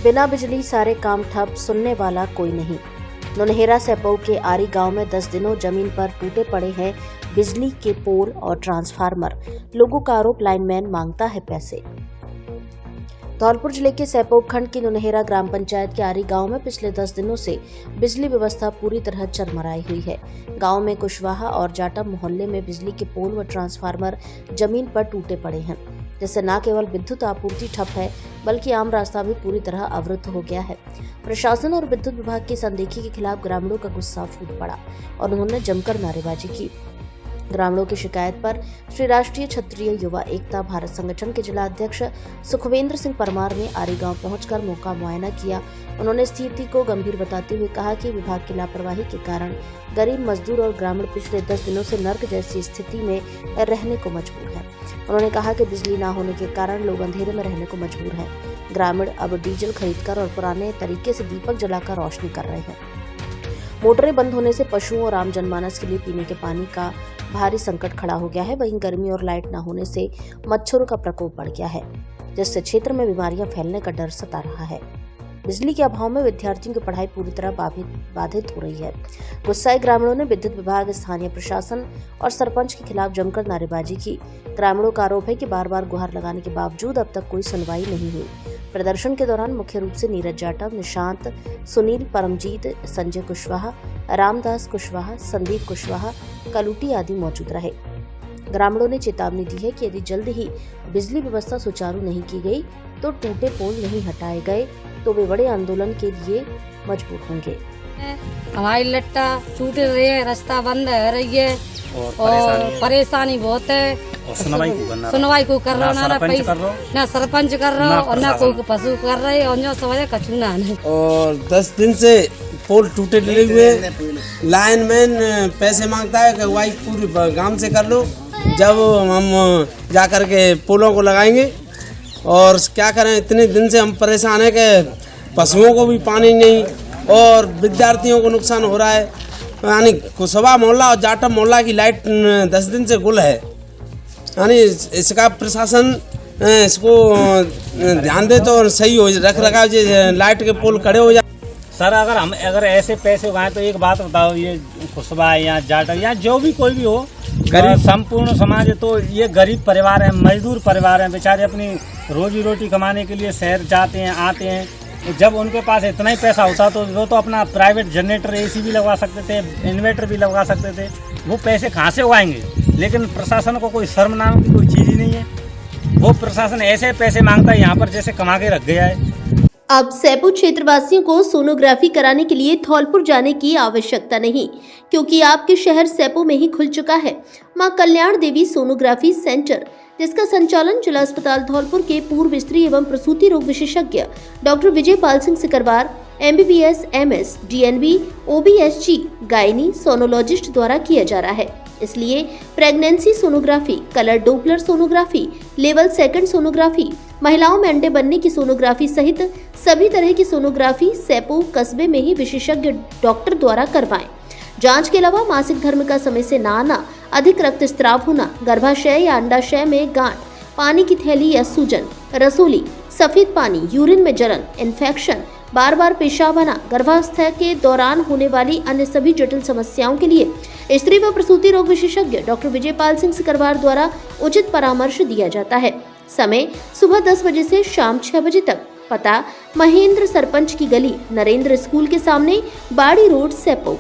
बिना बिजली सारे काम ठप, सुनने वाला कोई नहीं। नौनहेरा सेपऊ के आरी गांव में 10 दिनों जमीन पर टूटे पड़े हैं बिजली के पोल और ट्रांसफार्मर। लोगों का आरोप, लाइनमैन मांगता है पैसे। धौलपुर जिले के सेपऊ खंड की नौनहेरा ग्राम पंचायत के आरी गांव में पिछले 10 दिनों से बिजली व्यवस्था पूरी तरह चरमराई हुई है। गांव में कुशवाहा और जाटम मोहल्ले में बिजली के पोल व ट्रांसफार्मर जमीन पर टूटे पड़े हैं, जिससे न केवल विद्युत आपूर्ति ठप है बल्कि आम रास्ता भी पूरी तरह अवरुद्ध हो गया है। प्रशासन और विद्युत विभाग की अनदेखी के खिलाफ ग्रामीणों का गुस्सा फूट पड़ा और उन्होंने जमकर नारेबाजी की। ग्रामीणों की शिकायत पर श्री राष्ट्रीय क्षत्रिय युवा एकता भारत संगठन के जिला अध्यक्ष सुखविंद्र सिंह परमार ने आरी गांव पहुंचकर मौका मुआयना किया। उन्होंने स्थिति को गंभीर बताते हुए कहा कि विभाग की लापरवाही के कारण गरीब मजदूर और ग्रामीण पिछले 10 दिनों से नर्क जैसी स्थिति में रहने को मजबूर है। उन्होंने कहा कि बिजली न होने के कारण लोग अंधेरे में रहने को मजबूर हैं। ग्रामीण अब डीजल खरीदकर और पुराने तरीके से दीपक जलाकर रोशनी कर रहे हैं। मोटरें बंद होने से पशुओं और आम जनमानस के लिए पीने के पानी का भारी संकट खड़ा हो गया है। वहीं गर्मी और लाइट न होने से मच्छरों का प्रकोप बढ़ गया है, जिससे क्षेत्र में बीमारियां फैलने का डर सता रहा है। बिजली के अभाव में विद्यार्थियों की पढ़ाई पूरी तरह बाधित हो रही है। गुस्साए ग्रामीणों ने विद्युत विभाग, स्थानीय प्रशासन और सरपंच के खिलाफ जमकर नारेबाजी की। ग्रामीणों का आरोप है कि बार बार गुहार लगाने के बावजूद अब तक कोई सुनवाई नहीं हुई। प्रदर्शन के दौरान मुख्य रूप से नीरज जाटव, निशांत, सुनील, परमजीत, संजय कुशवाहा, रामदास कुशवाहा, संदीप कुशवाहा, कलूटी आदि मौजूद रहे। ग्रामीणों ने चेतावनी दी है कि यदि जल्द ही बिजली व्यवस्था सुचारू नहीं की गई तो टूटे पोल नहीं हटाए गए तो वे बड़े आंदोलन के लिए मजबूर होंगे। हमारी लट्टा टूट रही है, रास्ता बंद है रही है और परेशानी बहुत है। और सुनवाई को कर रहा ना सरपंच कर रहा और ना कोई पशु कर रहे और जो सवाल कचूना नहीं। और 10 दिन से पोल टूटे डले हुए, लाइनमैन पैसे मांगता है कि वाई पूरी गांव से कर लो, जब हम जाकर के पोलों को लगाएंगे। और क्या करें, इतने दिन से हम परेशान हैं कि पशुओं को भी पानी नहीं और विद्यार्थियों को नुकसान हो रहा है। यानी कुशवा मोहल्ला और जाटम मोहल्ला की लाइट 10 दिन से गुल है। यानी इसका प्रशासन इसको ध्यान दे तो सही हो, रख रखाव लाइट के पोल खड़े हो जाए। सर, अगर ऐसे पैसे उगाए तो एक बात बताओ, ये कुशवा या जाटव या जो भी कोई भी हो, संपूर्ण समाज तो ये गरीब परिवार है, मजदूर परिवार है, बेचारे अपनी रोजी रोटी कमाने के लिए शहर जाते हैं आते हैं। जब उनके पास इतना ही पैसा होता तो वो तो अपना प्राइवेट जनरेटर एसी भी लगवा सकते थे, इन्वर्टर भी लगवा सकते थे। वो पैसे कहाँ से उगाएंगे? लेकिन प्रशासन को कोई शर्म नाम की कोई चीज़ ही नहीं है। वो प्रशासन ऐसे पैसे मांगता है यहाँ पर जैसे कमा के रख गया है। अब सेपऊ क्षेत्रवासियों को सोनोग्राफी कराने के लिए धौलपुर जाने की आवश्यकता नहीं, क्योंकि आपके शहर सेपऊ में ही खुल चुका है मां कल्याण देवी सोनोग्राफी सेंटर, जिसका संचालन जिला अस्पताल धौलपुर के पूर्व स्त्री एवं प्रसूति रोग विशेषज्ञ doctor Vijay Pal Singh Sikarwar, MBBS, MS, DNB, OBSG, gynae sonologist द्वारा किया जा रहा है। इसलिए pregnancy sonography, colour Doppler sonography, level 2 sonography, महिलाओं में अंडे बनने की सोनोग्राफी सहित सभी तरह की सोनोग्राफी सेपऊ कस्बे में ही विशेषज्ञ डॉक्टर द्वारा करवाएं। जांच के अलावा मासिक धर्म का समय से न आना, अधिक रक्तस्राव होना, गर्भाशय या अंडाशय में गांठ, पानी की थैली या सूजन, रसोली, सफेद पानी, यूरिन में जलन, इन्फेक्शन, बार बार पेशाब आना, गर्भावस्था के दौरान होने वाली अन्य सभी जटिल समस्याओं के लिए स्त्री व प्रसूति रोग विशेषज्ञ डॉक्टर विजय पाल सिंह सिकरवार द्वारा उचित परामर्श दिया जाता है। समय सुबह 10 बजे से शाम 6 बजे तक। पता महेंद्र सरपंच की गली, नरेंद्र स्कूल के सामने, बाड़ी रोड, सेपऊ।